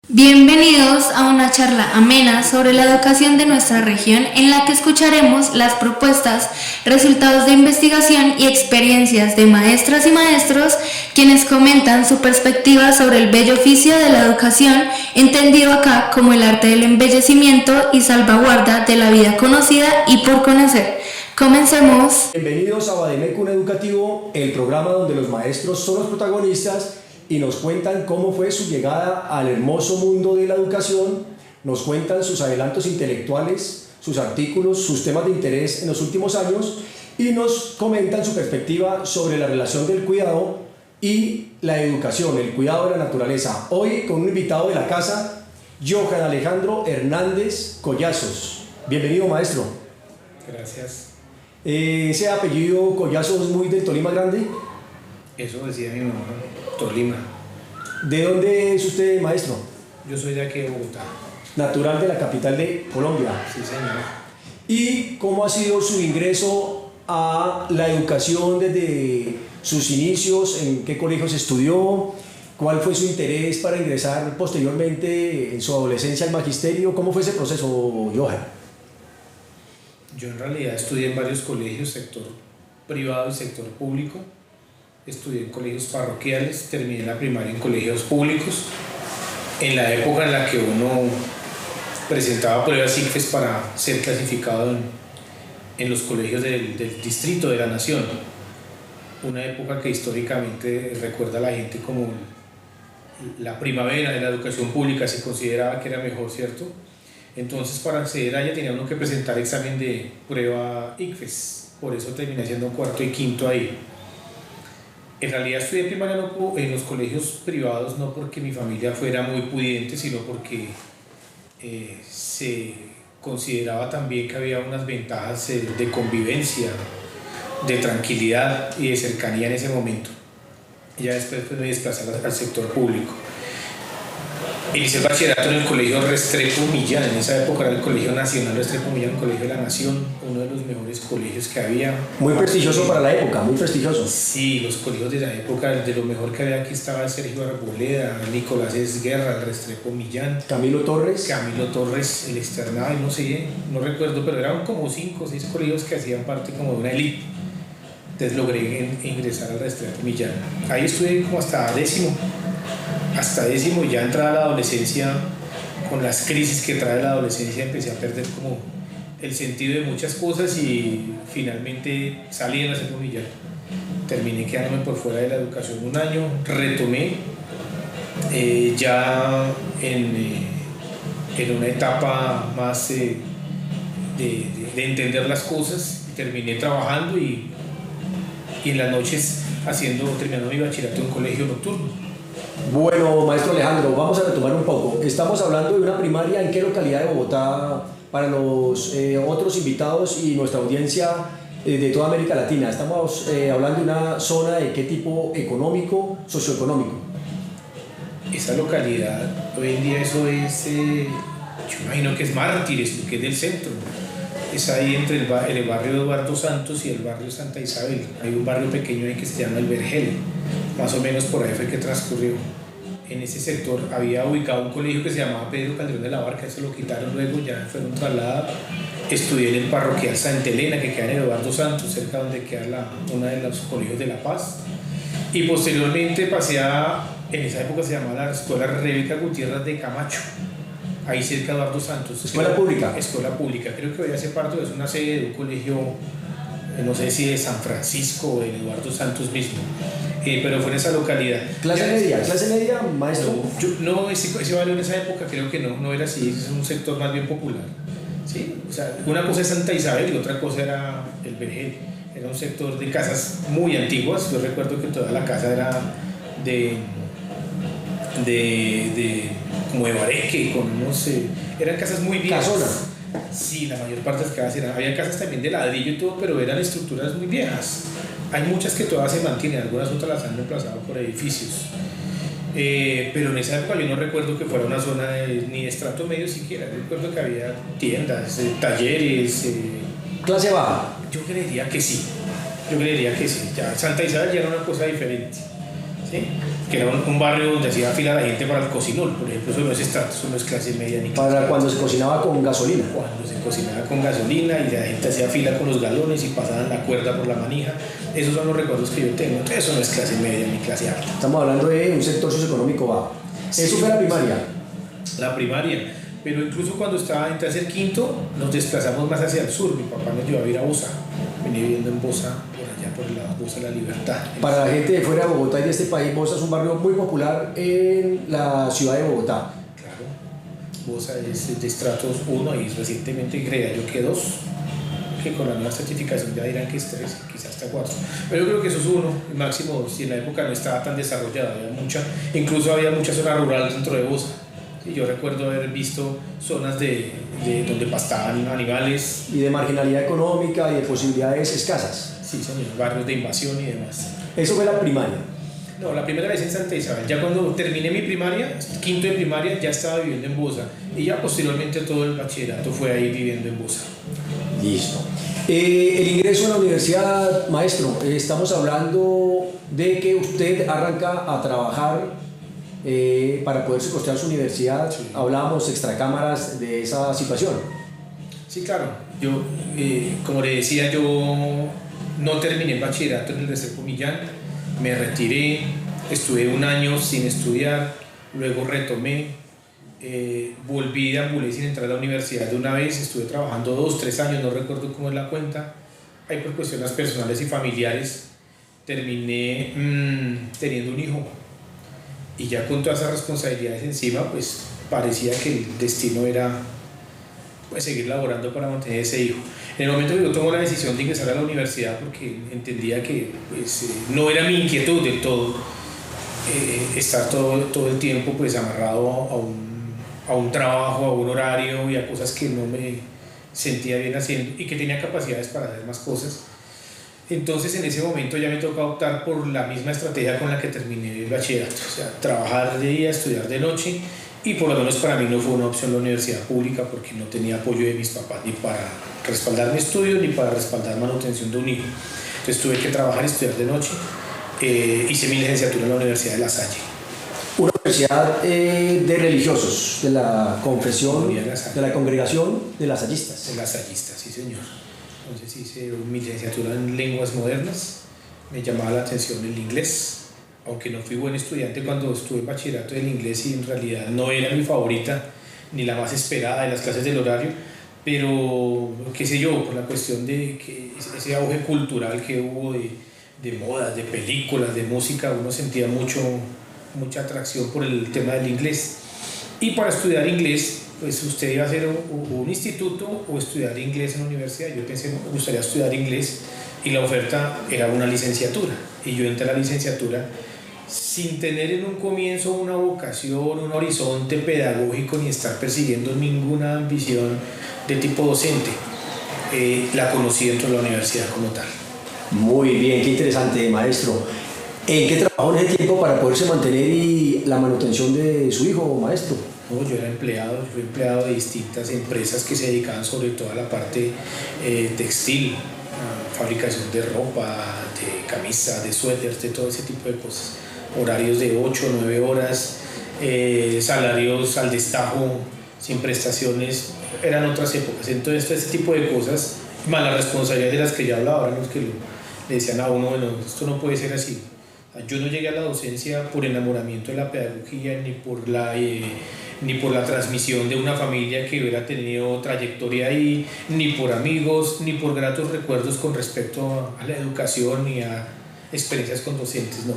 Bienvenidos a una charla amena sobre la educación de nuestra región en la que escucharemos las propuestas, resultados de investigación y experiencias de maestras y maestros quienes comentan su perspectiva sobre el bello oficio de la educación, entendido acá como el arte del embellecimiento y salvaguarda de la vida conocida y por conocer. Comencemos. Bienvenidos a Bademecum Educativo, el programa donde los maestros son los protagonistas y nos cuentan cómo fue su llegada al hermoso mundo de la educación, nos cuentan sus adelantos intelectuales, sus artículos, sus temas de interés en los últimos años y nos comentan su perspectiva sobre la relación del cuidado y la educación, el cuidado de la naturaleza. Hoy con un invitado de la casa, Johan Alejandro Hernández Collazos. Bienvenido, maestro. Gracias. ¿Ese apellido Collazos es muy del Tolima Grande? Eso decía mi mamá, Tolima. ¿De dónde es usted, maestro? Yo soy de aquí de Bogotá. Natural de la capital de Colombia. Sí, señor. ¿Y cómo ha sido su ingreso a la educación desde sus inicios? ¿En qué colegios estudió? ¿Cuál fue su interés para ingresar posteriormente en su adolescencia al magisterio? ¿Cómo fue ese proceso, Johan? Yo en realidad estudié en varios colegios, sector privado y sector público. Estudié en colegios parroquiales, terminé la primaria en colegios públicos. En la época en la que uno presentaba pruebas ICFES para ser clasificado en los colegios del distrito de la nación. Una época que históricamente recuerda a la gente como la primavera de la educación pública, se consideraba que era mejor, ¿cierto? Entonces para acceder a ella tenía uno que presentar examen de prueba ICFES, por eso terminé haciendo cuarto y quinto ahí. En realidad estudié primaria en los colegios privados no porque mi familia fuera muy pudiente, sino porque se consideraba también que había unas ventajas de convivencia, de tranquilidad y de cercanía en ese momento. Y ya después me desplazé al sector público. Hice el bachillerato en el colegio Restrepo Millán, en esa época era el colegio nacional Restrepo Millán, el colegio de la nación, uno de los mejores colegios que había. Muy prestigioso para la época, muy prestigioso. Sí, los colegios de la época, de lo mejor que había aquí estaba Sergio Arboleda, Nicolás Esguerra, el Restrepo Millán. Camilo Torres, el externado, no sé, no recuerdo, pero eran como 5 o 6 colegios que hacían parte como de una élite. Entonces logré ingresar al Restrepo Millán. Ahí estuve como hasta décimo, ya entrada a la adolescencia, con las crisis que trae la adolescencia empecé a perder como el sentido de muchas cosas y finalmente salí de la Restrepo Millán. Terminé quedándome por fuera de la educación un año, retomé ya en una etapa más de entender las cosas, terminé trabajando y en las noches terminando mi bachillerato en un colegio nocturno. Bueno, maestro Alejandro, vamos a retomar un poco. Estamos hablando de una primaria. ¿En qué localidad de Bogotá para los otros invitados y nuestra audiencia de toda América Latina? Estamos hablando de una zona de qué tipo económico, socioeconómico. Esa localidad, hoy en día eso es, yo imagino que es Mártires, que es del centro. Es ahí entre el barrio Eduardo Santos y el barrio Santa Isabel. Hay un barrio pequeño ahí que se llama El Vergel. Más o menos por ahí fue que transcurrió. En ese sector había ubicado un colegio que se llamaba Pedro Calderón de la Barca, eso lo quitaron luego, ya fueron trasladados. Estudié en el parroquial Santa Elena, que queda en Eduardo Santos, cerca donde queda uno de los colegios de La Paz. Y posteriormente en esa época se llamaba la Escuela Rebeca Gutiérrez de Camacho, ahí cerca de Eduardo Santos. ¿Escuela pública? Escuela pública, creo que hoy hace parte, es una sede de un colegio, no sé si de San Francisco o de Eduardo Santos mismo, pero fue en esa localidad. ¿Clase media, maestro? No, ese barrio en esa época creo que no era así, es un sector más bien popular. ¿Sí? O sea, una cosa es Santa Isabel y otra cosa era el Vergel. Era un sector de casas muy antiguas, yo recuerdo que toda la casa era como de bareque, eran casas muy viejas. ¿Casona? Sí, la mayor parte de las casas había casas también de ladrillo y todo, pero eran estructuras muy viejas. Hay muchas que todavía se mantienen, algunas otras las han reemplazado por edificios. Pero en esa época yo no recuerdo que fuera una zona ni de estrato medio siquiera. Recuerdo que había tiendas, talleres. ¿Clase baja? Yo creería que sí. Ya Santa Isabel ya era una cosa diferente. ¿sí? Que era un barrio donde hacía fila la gente para el cocinol, por ejemplo. Eso no es estrato, eso no es clase media ni clase Para cuando se cocinaba con gasolina. Cuando se cocinaba con gasolina y la gente hacía fila con los galones y pasaban la cuerda por la manija. Esos son los recuerdos que yo tengo. Entonces, eso no es clase media ni clase alta. Estamos hablando de un sector socioeconómico bajo. Eso fue la primaria. La primaria. Pero incluso cuando estaba en tercer quinto, nos desplazamos más hacia el sur. Mi papá nos llevó a vivir a Bosa. Venía viviendo en Bosa, por allá por el lado de Bosa de la Libertad. Para la gente de fuera de Bogotá y de este país, Bosa es un barrio muy popular en la ciudad de Bogotá. Claro. Bosa es de estratos 1 y recientemente creía yo que 2. Que con la nueva certificación ya dirán que es 3, quizás hasta 4. Pero yo creo que eso es 1, máximo 2. Y en la época no estaba tan desarrollada. Incluso había mucha zona rural dentro de Bosa. Y yo recuerdo haber visto zonas de donde pastaban animales. Y de marginalidad económica y de posibilidades escasas. Sí, señor, barrios de invasión y demás. Eso fue la primaria. No, la primera vez en Santa Isabel. Ya cuando terminé mi primaria, quinto de primaria, ya estaba viviendo en Bosa. Y ya posteriormente todo el bachillerato fue ahí viviendo en Bosa. Listo. El ingreso a la universidad, maestro, estamos hablando de que usted arranca a trabajar para poder costear su universidad. Sí. Hablábamos extracámaras de esa situación. Sí, claro. Yo, como le decía, yo no terminé el bachillerato en el Restrepo Millán, me retiré, estuve un año sin estudiar, luego retomé, volví, deambulé sin entrar a la universidad de una vez, estuve trabajando 2, 3 años, no recuerdo cómo es la cuenta, ahí por cuestiones personales y familiares terminé teniendo un hijo. Y ya con todas esas responsabilidades encima, pues parecía que el destino era pues seguir laborando para mantener ese hijo. En el momento que yo tomo la decisión de ingresar a la universidad, porque entendía que pues, no era mi inquietud del todo estar todo el tiempo pues amarrado a un trabajo, a un horario y a cosas que no me sentía bien haciendo y que tenía capacidades para hacer más cosas. Entonces en ese momento ya me toca optar por la misma estrategia con la que terminé el bachillerato, o sea, trabajar de día, estudiar de noche, y por lo menos para mí no fue una opción la universidad pública porque no tenía apoyo de mis papás ni para respaldar mi estudio ni para respaldar manutención de un hijo. Entonces tuve que trabajar y estudiar de noche. Hice mi licenciatura en la Universidad de La Salle. Una universidad de religiosos, de la confesión, de la congregación de las sallistas. De las sallistas, sí señor. Entonces hice mi licenciatura en lenguas modernas, me llamaba la atención el inglés, aunque no fui buen estudiante cuando estuve en bachillerato del inglés y en realidad no era mi favorita ni la más esperada de las clases del horario, pero qué sé yo, por la cuestión de que ese auge cultural que hubo de modas, de películas, de música, uno sentía mucha atracción por el tema del inglés. Y para estudiar inglés, pues usted iba a hacer un instituto o estudiar inglés en la universidad. Yo pensé, me gustaría estudiar inglés y la oferta era una licenciatura. Y yo entré a la licenciatura sin tener en un comienzo una vocación, un horizonte pedagógico ni estar persiguiendo ninguna ambición de tipo docente. La conocí dentro de la universidad como tal. Muy bien, qué interesante, maestro. ¿En qué trabajó en ese tiempo para poderse mantener y la manutención de su hijo, maestro? No, yo fui empleado de distintas empresas que se dedicaban sobre todo a la parte textil, fabricación de ropa, de camisas, de suéteres, de todo ese tipo de cosas. Horarios de 8 o 9 horas, salarios al destajo, sin prestaciones, eran otras épocas. Entonces, este tipo de cosas, más las responsabilidades de las que ya hablaba, eran los que le decían a uno, bueno, esto no puede ser así. Yo no llegué a la docencia por enamoramiento de la pedagogía ni por la transmisión de una familia que hubiera tenido trayectoria ahí, ni por amigos, ni por gratos recuerdos con respecto a la educación ni a experiencias con docentes, no.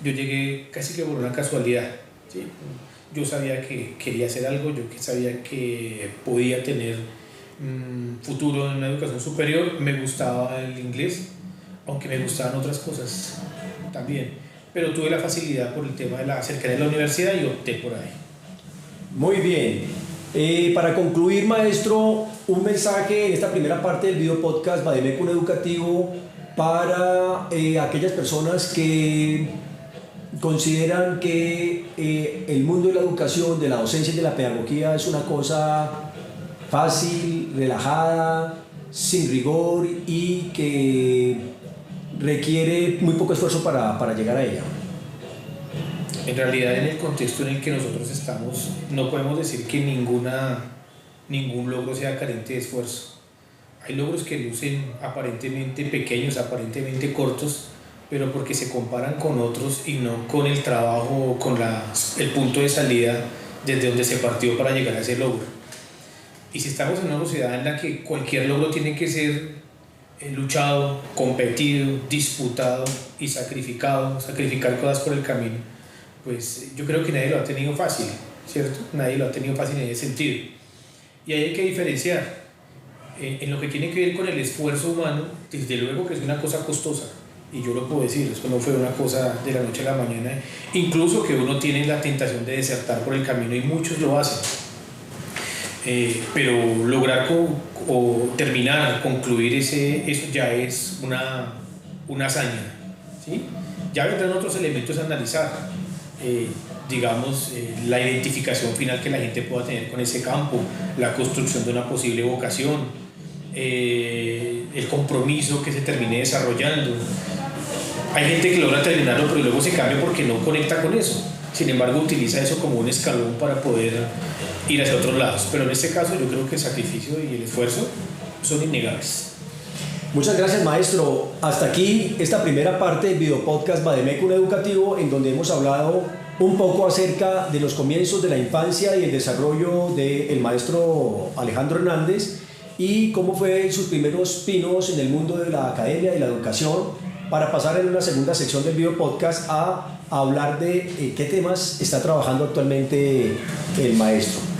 Yo llegué casi que por una casualidad, ¿sí? Yo sabía que quería hacer algo, yo sabía que podía tener futuro en la educación superior, me gustaba el inglés, aunque me gustaban otras cosas también, pero tuve la facilidad por el tema de la cercanía de la universidad y opté por ahí. Muy bien. Para concluir, maestro, un mensaje en esta primera parte del video podcast Bademecum Educativo para aquellas personas que consideran que el mundo de la educación, de la docencia y de la pedagogía es una cosa fácil, relajada, sin rigor y que requiere muy poco esfuerzo para llegar a ella. En realidad, en el contexto en el que nosotros estamos, no podemos decir que ningún logro sea carente de esfuerzo. Hay logros que lucen aparentemente pequeños, aparentemente cortos, pero porque se comparan con otros y no con el trabajo, con el punto de salida desde donde se partió para llegar a ese logro. Y si estamos en una sociedad en la que cualquier logro tiene que ser luchado, competido, disputado y sacrificar cosas por el camino, pues yo creo que nadie lo ha tenido fácil, ¿cierto? Nadie lo ha tenido fácil en ese sentido. Y ahí hay que diferenciar. En lo que tiene que ver con el esfuerzo humano, desde luego que es una cosa costosa, y yo lo puedo decir, esto no fue una cosa de la noche a la mañana, incluso que uno tiene la tentación de desertar por el camino y muchos lo hacen, pero lograr concluir eso ya es una hazaña, ¿sí? Ya vendrán otros elementos a analizar, digamos, la identificación final que la gente pueda tener con ese campo, la construcción de una posible vocación, el compromiso que se termine desarrollando. Hay gente que logra terminarlo pero luego se cambia porque no conecta con eso, sin embargo utiliza eso como un escalón para poder ir hacia otros lados, pero en este caso yo creo que el sacrificio y el esfuerzo son innegables. Muchas gracias, maestro. Hasta aquí esta primera parte del video podcast Bademecum Educativo, en donde hemos hablado un poco acerca de los comienzos de la infancia y el desarrollo del maestro Alejandro Hernández y cómo fue sus primeros pinos en el mundo de la academia y la educación, para pasar en una segunda sección del video podcast a hablar de qué temas está trabajando actualmente el maestro.